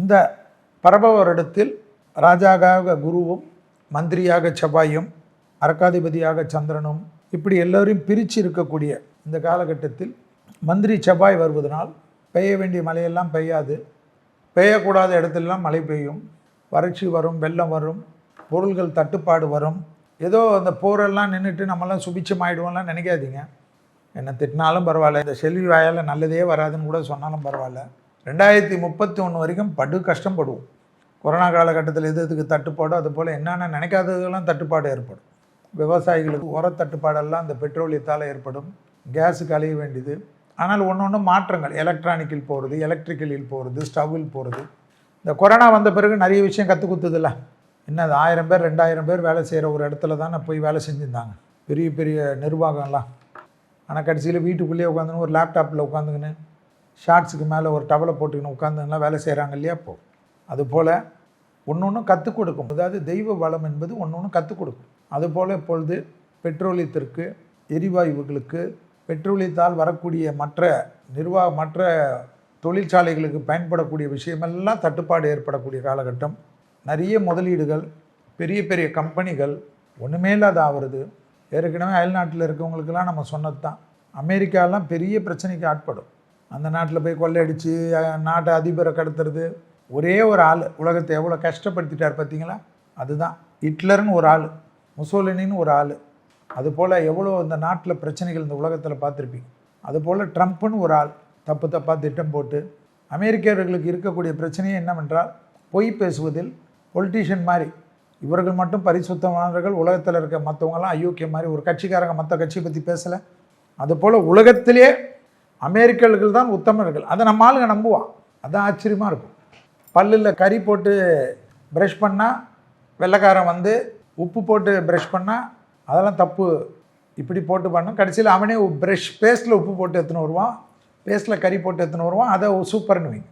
இந்த பரப வருடத்தில் ராஜாவாக குருவும், மந்திரியாக செவ்வாயும், அரக்காதிபதியாக சந்திரனும், இப்படி எல்லோரையும் பிரித்து இருக்கக்கூடிய இந்த காலகட்டத்தில் மந்திரி செவ்வாய் வருவதனால் பெய்ய வேண்டிய மழையெல்லாம் பெய்யாது, பெய்யக்கூடாத இடத்துலலாம் மழை பெய்யும், வறட்சி வரும், வெள்ளம் வரும், பொருள்கள் தட்டுப்பாடு வரும். ஏதோ அந்த போரெல்லாம் நின்றுட்டு நம்மளாம் சுபிச்சமாயிடுவோம்லாம் நினைக்காதீங்க. என்ன திட்டினாலும் பரவாயில்ல, இந்த செல்வி வாயால் நல்லதே வராதுன்னு கூட சொன்னாலும் பரவாயில்ல. 2031 வரைக்கும் படு கஷ்டப்படுவோம். கொரோனா காலகட்டத்தில் எதுக்கு தட்டுப்பாடோ அதுபோல் என்னென்ன நினைக்காததெல்லாம் தட்டுப்பாடு ஏற்படும். விவசாயிகளுக்கு உர தட்டுப்பாடெல்லாம் இந்த பெட்ரோலியத்தால் ஏற்படும், கேஸுக்கு அழிய வேண்டியது. ஆனால் ஒன்று மாற்றங்கள், எலக்ட்ரானிக்கில் போகிறது, எலக்ட்ரிக்கலில் போகிறது, ஸ்டவ்வில் போகிறது. இந்த கொரோனா வந்த பிறகு நிறைய விஷயம் கற்றுக் கொடுத்ததில்ல. என்னது 1000 பேர் 2000 பேர் வேலை செய்கிற ஒரு இடத்துல தான் போய் வேலை செஞ்சுருந்தாங்க பெரிய பெரிய நிர்வாகம்லாம். ஆனால் கடைசியில் வீட்டுக்குள்ளேயே உட்காந்துன்னு ஒரு லேப்டாப்பில் உட்காந்துக்கின்னு ஷார்ட்ஸுக்கு மேலே ஒரு டவலை போட்டுக்கின்னு உட்காந்துலாம் வேலை செய்கிறாங்க இல்லையா? அப்போது அதுபோல் ஒன்று கற்றுக் கொடுக்கும். அதாவது தெய்வ வளம் என்பது ஒன்று கற்றுக் கொடுக்கும். அதுபோல் இப்பொழுது பெட்ரோலியத்திற்கு, எரிவாயுகளுக்கு, பெட்ரோலியத்தால் வரக்கூடிய மற்ற தொழிற்சாலைகளுக்கு பயன்படக்கூடிய விஷயமெல்லாம் தட்டுப்பாடு ஏற்படக்கூடிய காலகட்டம். நிறைய முதலீடுகள், பெரிய பெரிய கம்பெனிகள் ஒன்றுமே இல்லாத ஆகிறது. ஏற்கனவே அயல்நாட்டில் இருக்கவங்களுக்கெல்லாம் நம்ம சொன்னது தான். அமெரிக்காலாம் பெரிய பிரச்சனைக்கு ஆட்படும். அந்த நாட்டில் போய் கொள்ளையடித்து நாட்டை அதிபரை கடத்துறது. ஒரே ஒரு ஆள் உலகத்தை எவ்வளோ கஷ்டப்படுத்திட்டார் பார்த்தீங்களா? அதுதான் ஹிட்லர்னு ஒரு ஆள், முசோலினின்னு ஒரு ஆள். அதுபோல் எவ்வளோ இந்த நாட்டில் பிரச்சனைகள் இந்த உலகத்தில் பார்த்துருப்பீங்க. அதுபோல் ட்ரம்ப்னு ஒரு ஆள் தப்பாக திட்டம் போட்டு அமெரிக்கர்களுக்கு இருக்கக்கூடிய பிரச்சனையே என்னவென்றால் பொய் பேசுவதில். பொலிட்டீஷியன் மாதிரி இவர்கள் மட்டும் பரிசுத்தமானவர்கள், உலகத்தில் இருக்க மற்றவங்களாம் அயோக்கியம் மாதிரி. ஒரு கட்சிக்காரங்க மற்ற கட்சியை பற்றி பேசலை. அதுபோல் உலகத்திலே அமெரிக்கர்கள் தான் உத்தமர்கள். அதை நம்ம ஆளுங்க நம்புவான். அதுதான் ஆச்சரியமாக இருக்கும். பல்லில் கறி போட்டு ப்ரஷ் பண்ணால் வெள்ளைக்காரன் வந்து உப்பு போட்டு ப்ரஷ் பண்ணால் அதெல்லாம் தப்பு, இப்படி போட்டு பண்ண. கடைசியில் அவனே பேஸ்ட்டில் உப்பு போட்டு எடுத்துன்னு வருவான், பேஸ்ட்டில் கறி போட்டு எடுத்துன்னு வருவான். அதை சூப்பர்னு வைங்க.